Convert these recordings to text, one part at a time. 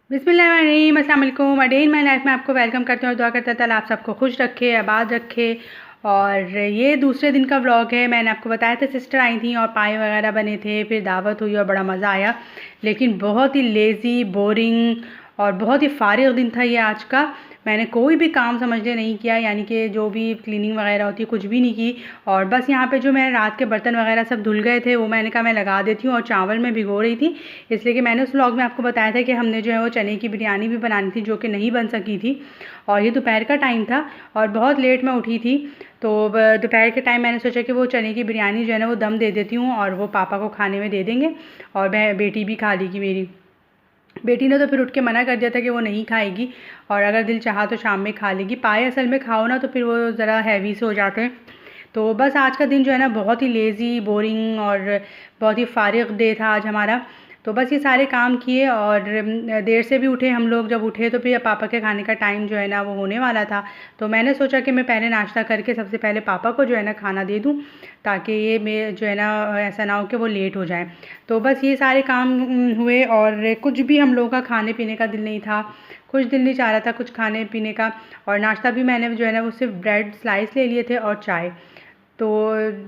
बिस्मिल्लाहिर्रहमानिर्रहीम, अस्सलाम वालेकुम। A day in my life में आपको वेलकम करते हैं और दुआ करते हैं ताला आप सबको खुश रखे, आबाद रखे। और ये दूसरे दिन का व्लॉग है। मैंने आपको बताया था सिस्टर आई थी और पाए वगैरह बने थे, फिर दावत हुई और बड़ा मज़ा आया। लेकिन बहुत ही लेज़ी, बोरिंग और बहुत ही फारिग दिन था ये आज का। मैंने कोई भी काम समझ ले नहीं किया, यानी कि जो भी क्लीनिंग वगैरह होती है कुछ भी नहीं की। और बस यहाँ पे जो मैंने रात के बर्तन वगैरह सब धुल गए थे वो मैंने कहा मैं लगा देती हूँ, और चावल मैं भिगो रही थी। इसलिए कि मैंने उस व्लॉग में आपको बताया था कि हमने जो है वो चने की बिरयानी भी बनानी थी, जो कि नहीं बन सकी थी। और ये दोपहर का टाइम था और बहुत लेट मैं उठी थी। तो दोपहर के टाइम मैंने सोचा कि वो चने की बिरयानी जो है ना वो दम दे देती हूँ और वो पापा को खाने में दे देंगे, और बेटी भी खा लेगी मेरी। बेटी ने तो फिर उठ के मना कर दिया था कि वो नहीं खाएगी, और अगर दिल चाहा तो शाम में खा लेगी। पाए असल में खाओ ना तो फिर वो ज़रा हैवी से हो जाते हैं। तो बस आज का दिन जो है ना बहुत ही लेज़ी, बोरिंग और बहुत ही फारिग डे था आज हमारा। तो बस ये सारे काम किए और देर से भी उठे हम लोग। जब उठे तो फिर पापा के खाने का टाइम जो है ना वो होने वाला था। तो मैंने सोचा कि मैं पहले नाश्ता करके सबसे पहले पापा को जो है ना खाना दे दूँ, ताकि ये मैं जो है ना ऐसा ना हो कि वो लेट हो जाए। तो बस ये सारे काम हुए, और कुछ भी हम लोगों का खाने पीने का दिल नहीं था। कुछ दिल नहीं चाह रहा था कुछ खाने पीने का। और नाश्ता भी मैंने जो है ना वो सिर्फ ब्रेड स्लाइस ले लिए थे और चाय। तो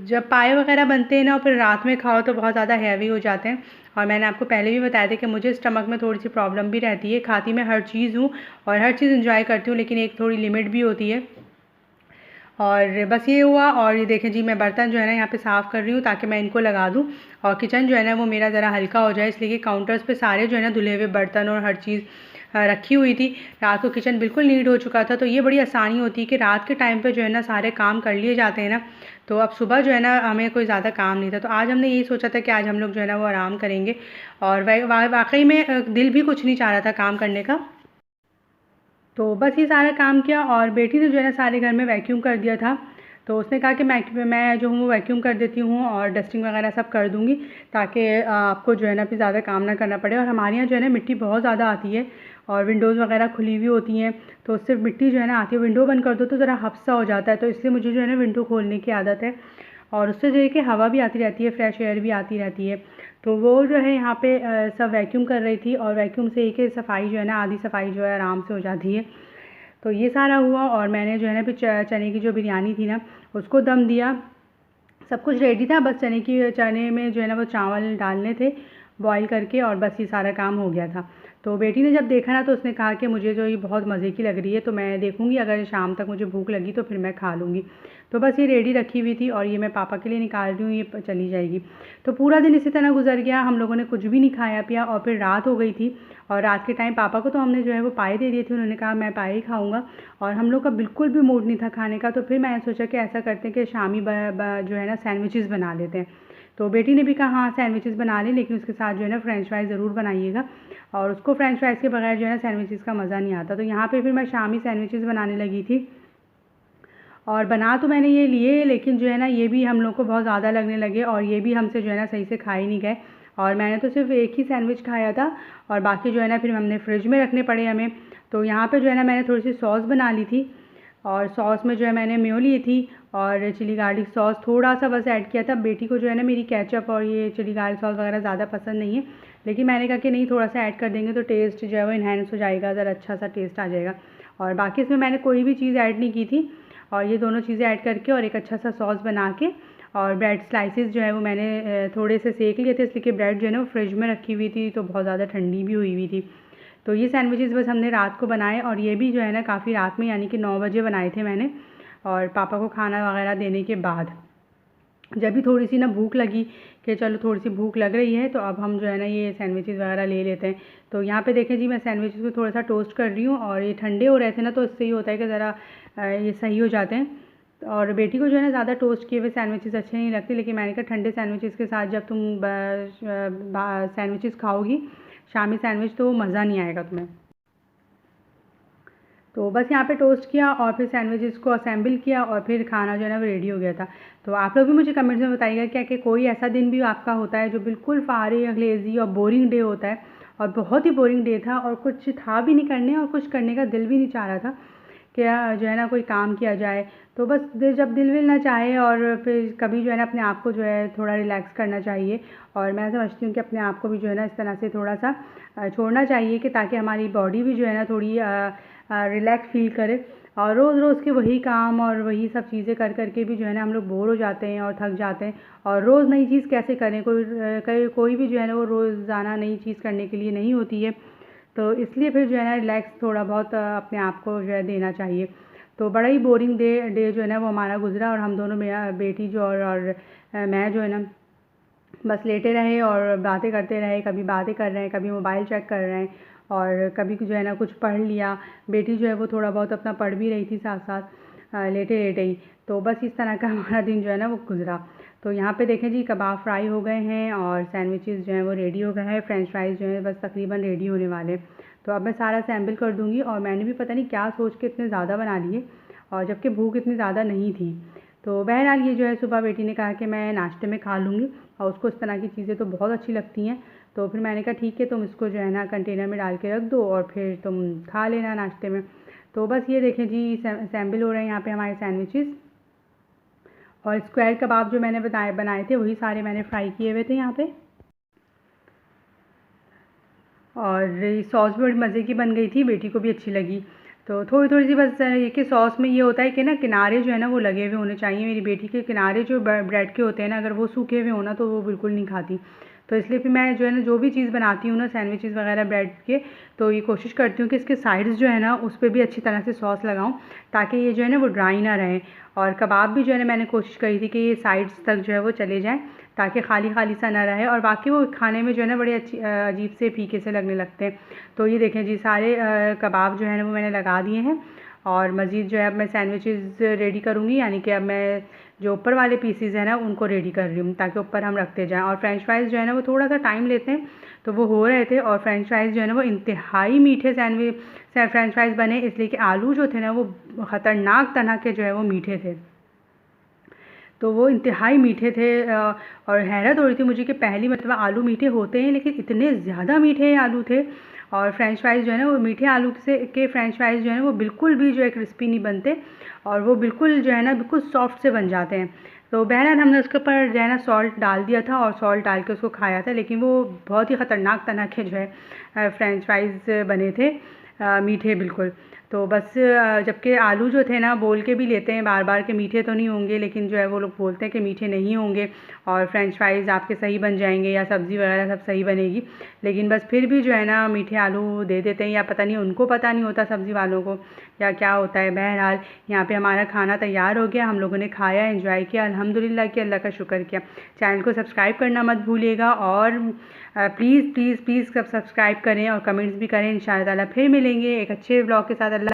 जब पाए वगैरह बनते हैं ना और फिर रात में खाओ तो बहुत ज़्यादा हैवी हो जाते हैं। और मैंने आपको पहले भी बताया था कि मुझे स्टमक में थोड़ी सी प्रॉब्लम भी रहती है। खाती मैं हर चीज़ हूँ और हर चीज़ इंजॉय करती हूँ, लेकिन एक थोड़ी लिमिट भी होती है। और बस ये हुआ। और ये देखें जी, मैं बर्तन जो है ना यहाँ पे साफ़ कर रही हूँ ताकि मैं इनको लगा दूँ और किचन जो है ना वो मेरा ज़रा हल्का हो जाए, इसलिए कि काउंटर्स पे सारे जो है ना धुले हुए बर्तन और हर चीज़ रखी हुई थी। रात को किचन बिल्कुल नीट हो चुका था, तो ये बड़ी आसानी होती है कि रात के टाइम पे जो है ना सारे काम कर लिए जाते हैं ना। तो अब सुबह जो है ना हमें कोई ज़्यादा काम नहीं था, तो आज हमने यही सोचा था कि आज हम लोग जो है ना वो आराम करेंगे। और वाकई में दिल भी कुछ नहीं चाह रहा था काम करने का। तो बस ये सारा काम किया, और बेटी ने जो है ना सारे घर में वैक्यूम कर दिया था। तो उसने कहा कि मैं जो हूँ वैक्यूम कर देती हूँ और डस्टिंग वगैरह सब कर दूँगी, ताकि आपको जो है ना फिर ज़्यादा काम ना करना पड़े। और हमारे यहाँ जो है ना मिट्टी बहुत ज़्यादा आती है और विंडोज़ वगैरह खुली हुई होती हैं, तो उससे मिट्टी जो है ना आती है। विंडो बंद कर दो तो ज़रा हफ्सा हो जाता है, तो इसलिए मुझे जो है ना विंडो खोलने की आदत है, और उससे जो है कि हवा भी आती रहती है, फ्रेश एयर भी आती रहती है। तो वो जो है यहाँ पे सब वैक्यूम कर रही थी, और वैक्यूम से एक ही सफाई जो है ना आधी सफाई जो है आराम से हो जाती है। तो ये सारा हुआ, और मैंने जो है ना फिर चने की जो बिरयानी थी ना उसको दम दिया। सब कुछ रेडी था, बस चने में जो है ना वो चावल डालने थे बॉईल करके, और बस ये सारा काम हो गया था। तो बेटी ने जब देखा ना तो उसने कहा कि मुझे जो ये बहुत मज़े की लग रही है, तो मैं देखूँगी अगर शाम तक मुझे भूख लगी तो फिर मैं खा लूँगी। तो बस ये रेडी रखी हुई थी और ये मैं पापा के लिए निकाल रही हूँ, ये चली जाएगी। तो पूरा दिन इसी तरह गुजर गया, हम लोगों ने कुछ भी नहीं खाया पिया, और फिर रात हो गई थी। और रात के टाइम पापा को तो हमने जो है वो पाए दे दिए थे, उन्होंने कहा मैं पाए ही खाऊँगा, और हम लोग का बिल्कुल भी मूड नहीं था खाने का। तो फिर मैंने सोचा कि ऐसा करते हैं कि शामी जो है ना सैंडविचेस बना लेते हैं। तो बेटी ने भी कहा हाँ सैंडविचेस बना लें, लेकिन उसके साथ जो है ना फ्रेंच फ्राइज़ ज़रूर बनाइएगा, और उसको फ्रेंच फ्राइज़ के बगैर जो है ना सैंडविचेस का मज़ा नहीं आता। तो यहाँ पे फिर मैं शामी सैंडविचेस बनाने लगी थी, और बना तो मैंने ये लिए, लेकिन जो है ना ये भी हम लोग को बहुत ज़्यादा लगने लगे, और ये भी हमसे जो है ना सही से खा ही नहीं गए। और मैंने तो सिर्फ एक ही सैंडविच खाया था, और बाकी जो है ना फिर हमने फ्रिज में रखने पड़े हमें। तो यहाँ पे जो है ना मैंने थोड़ी सी सॉस बना ली थी, और सॉस में जो है मैंने मेयो ली थी और चिली गार्लिक सॉस थोड़ा सा बस ऐड किया था। बेटी को जो है ना मेरी केचप और ये चिली गार्लिक सॉस वगैरह ज़्यादा पसंद नहीं है, लेकिन मैंने कहा कि नहीं थोड़ा सा ऐड कर देंगे तो टेस्ट जो है वो इन्हेंस हो जाएगा, ज़रा अच्छा सा टेस्ट आ जाएगा। और बाकी इसमें मैंने कोई भी चीज़ ऐड नहीं की थी, और ये दोनों चीज़ें ऐड करके और एक अच्छा सा सॉस बना के, और ब्रेड स्लाइसेस जो है वो मैंने थोड़े से सेक लिए थे, इसलिए कि ब्रेड जो है ना वो फ्रिज में रखी हुई थी तो बहुत ज़्यादा ठंडी भी हुई हुई थी। तो ये सैंडविचेस बस हमने रात को बनाए, और ये भी जो है ना काफ़ी रात में, यानी कि 9 बजे बनाए थे मैंने, और पापा को खाना वगैरह देने के बाद जब भी थोड़ी सी ना भूख लगी कि चलो थोड़ी सी भूख लग रही है तो अब हम जो है ना ये सैंडविचेस वगैरह ले लेते हैं। तो यहाँ पे देखें जी, मैं सैंडविचेस को थोड़ा सा टोस्ट कर रही हूँ, और ये ठंडे हो रहे थे ना तो इससे ये होता है कि ज़रा ये सही हो जाते हैं। और बेटी को जो है ना ज़्यादा टोस्ट किए हुए सैंडविचेस अच्छे नहीं लगते, लेकिन मैंने कहा ठंडे सैंडविचेस के साथ जब तुम सैंडविचेस खाओगी शामी सैंडविच, तो मज़ा नहीं आएगा तुम्हें। तो बस यहाँ पे टोस्ट किया और फिर सैंडविचेस को असेंबल किया, और फिर खाना जो है ना वो रेडी हो गया था। तो आप लोग भी मुझे कमेंट्स में बताइएगा क्या कि कोई ऐसा दिन भी आपका होता है जो बिल्कुल फारिग, लेज़ी और बोरिंग डे होता है। और बहुत ही बोरिंग डे था, और कुछ था भी नहीं करने और कुछ करने का दिल भी नहीं चाह रहा था, कि जो है ना कोई काम किया जाए। तो बस जब दिल विल ना चाहे और फिर कभी जो है ना अपने आप को जो है थोड़ा रिलैक्स करना चाहिए। और मैं समझती हूँ कि अपने आप को भी जो है ना इस तरह से थोड़ा सा छोड़ना चाहिए कि ताकि हमारी बॉडी भी जो है ना थोड़ी रिलैक्स फील करे। और रोज़ रोज़ के वही काम और वही सब चीज़ें कर कर के भी जो है ना हम लोग बोर हो जाते हैं और थक जाते हैं। और रोज़ नई चीज़ कैसे करें, कोई भी जो है ना वो रोज़ाना नई चीज़ करने के लिए नहीं होती है। तो इसलिए फिर जो है ना रिलैक्स थोड़ा बहुत अपने आप को जो है देना चाहिए। तो बड़ा ही बोरिंग डे जो है ना वो हमारा गुजरा, और हम दोनों, मेरा बेटी जो और मैं जो है ना बस लेटे रहे और बातें करते रहे। कभी बातें कर रहे हैं, कभी मोबाइल चेक कर रहे हैं, और कभी जो है ना कुछ पढ़ लिया। बेटी जो है वो थोड़ा बहुत अपना पढ़ भी रही थी साथ साथ लेटे लेटे ही। तो बस इस तरह का हमारा दिन जो है ना वो गुजरा। तो यहाँ पे देखें जी, कबाब फ्राई हो गए हैं और सैंडविचेस जो हैं वो रेडी हो गए हैं। फ्रेंच फ्राइज़ जो हैं बस तकरीबन रेडी होने वाले हैं। तो अब मैं सारा असेंबल कर दूँगी। और मैंने भी पता नहीं क्या सोच के इतने ज़्यादा बना लिए, और जबकि भूख इतनी ज़्यादा नहीं थी। तो बहरहाल ये जो है सुबह बेटी ने कहा कि मैं नाश्ते में खा लूँगी, और उसको इस तरह की चीज़ें तो बहुत अच्छी लगती हैं। तो फिर मैंने कहा ठीक है, तुम इसको जो है ना कंटेनर में डाल के रख दो और फिर तुम खा लेना नाश्ते में। तो बस ये देखें जी, असेंबल हो रहे हैं यहाँ पे हमारे सैंडविचेस। और स्क्वायर कबाब जो मैंने बनाए थे वही सारे मैंने फ्राई किए हुए थे यहाँ पे। और सॉस भी बड़ी मज़े की बन गई थी, बेटी को भी अच्छी लगी। तो थोड़ी थोड़ी सी बस ये कि सॉस में ये होता है कि ना किनारे जो है ना वो लगे हुए होने चाहिए। मेरी बेटी के किनारे जो ब्रेड के होते हैं ना, अगर वो सूखे हुए हो ना तो वो बिल्कुल नहीं खाती। तो इसलिए फिर मैं जो है ना जो भी चीज़ बनाती हूँ ना सैंडविचेस वगैरह ब्रेड के, तो ये कोशिश करती हूँ कि इसके साइड्स जो है ना उस पर भी अच्छी तरह से सॉस लगाऊँ, ताकि ये जो है ना वो ड्राई ना रहे। और कबाब भी जो है ना मैंने कोशिश करी थी कि ये साइड्स तक जो है वो चले जाएँ, ताकि खाली खाली सा ना रहे। और बाकी वो खाने में जो है ना बड़े अजीब से फीके से लगने लगते हैं। तो ये देखें जी, सारे कबाब जो है ना वो मैंने लगा दिए हैं। और मज़ीद जो है अब मैं सैंडविचेस रेडी करूँगी, यानी कि अब मैं जो ऊपर वाले पीसीज हैं ना उनको रेडी कर रही हूँ, ताकि ऊपर हम रखते जाएँ। और फ्रेंच फ्राइज़ जो है ना वो थोड़ा सा टाइम लेते हैं, तो वो हो रहे थे। और फ्रेंच फ्राइज़ जो है ना वो इंतहाई मीठे फ्रेंच फ्राइज़ बने, इसलिए कि आलू जो थे ना वो ख़तरनाक तरह के जो है वो मीठे थे। तो वो इंतहाई मीठे थे। और हैरत हो रही थी मुझे कि पहली मतलब आलू मीठे होते हैं, लेकिन इतने ज़्यादा मीठे आलू थे। और फ्रेंच फ्राइज़ जो है ना वो मीठे आलू के फ्रेंच फ्राइज़ जो है ना वो बिल्कुल भी जो है क्रिस्पी नहीं बनते, और वो बिल्कुल जो है ना बिल्कुल सॉफ्ट से बन जाते हैं। तो बहरहाल हमने उसके ऊपर जो है ना सॉल्ट डाल दिया था, और सॉल्ट डाल के उसको खाया था, लेकिन वो बहुत ही ख़तरनाक तरह के जो है फ्रेंच फ्राइज़ बने थे, मीठे बिल्कुल। तो बस जबकि आलू जो थे ना बोल के भी लेते हैं बार बार कि मीठे तो नहीं होंगे, लेकिन जो है वो लोग बोलते हैं कि मीठे नहीं होंगे और फ्रेंच फ्राइज़ आपके सही बन जाएंगे या सब्ज़ी वगैरह सब सही बनेगी। लेकिन बस फिर भी जो है ना मीठे आलू दे देते हैं, या पता नहीं उनको पता नहीं होता सब्ज़ी वालों को या क्या होता है। बहरहाल यहाँ पे हमारा खाना तैयार हो गया, हम लोगों ने खाया, एंजॉय किया, अल्हम्दुलिल्लाह कि अल्लाह का शुक्र किया। चैनल को सब्सक्राइब करना मत भूलिएगा, और प्लीज़ प्लीज़ प्लीज़ सब सब्सक्राइब करें और कमेंट्स भी करें। इंशाअल्लाह ताला फिर मिलेंगे एक अच्छे व्लॉग के साथ।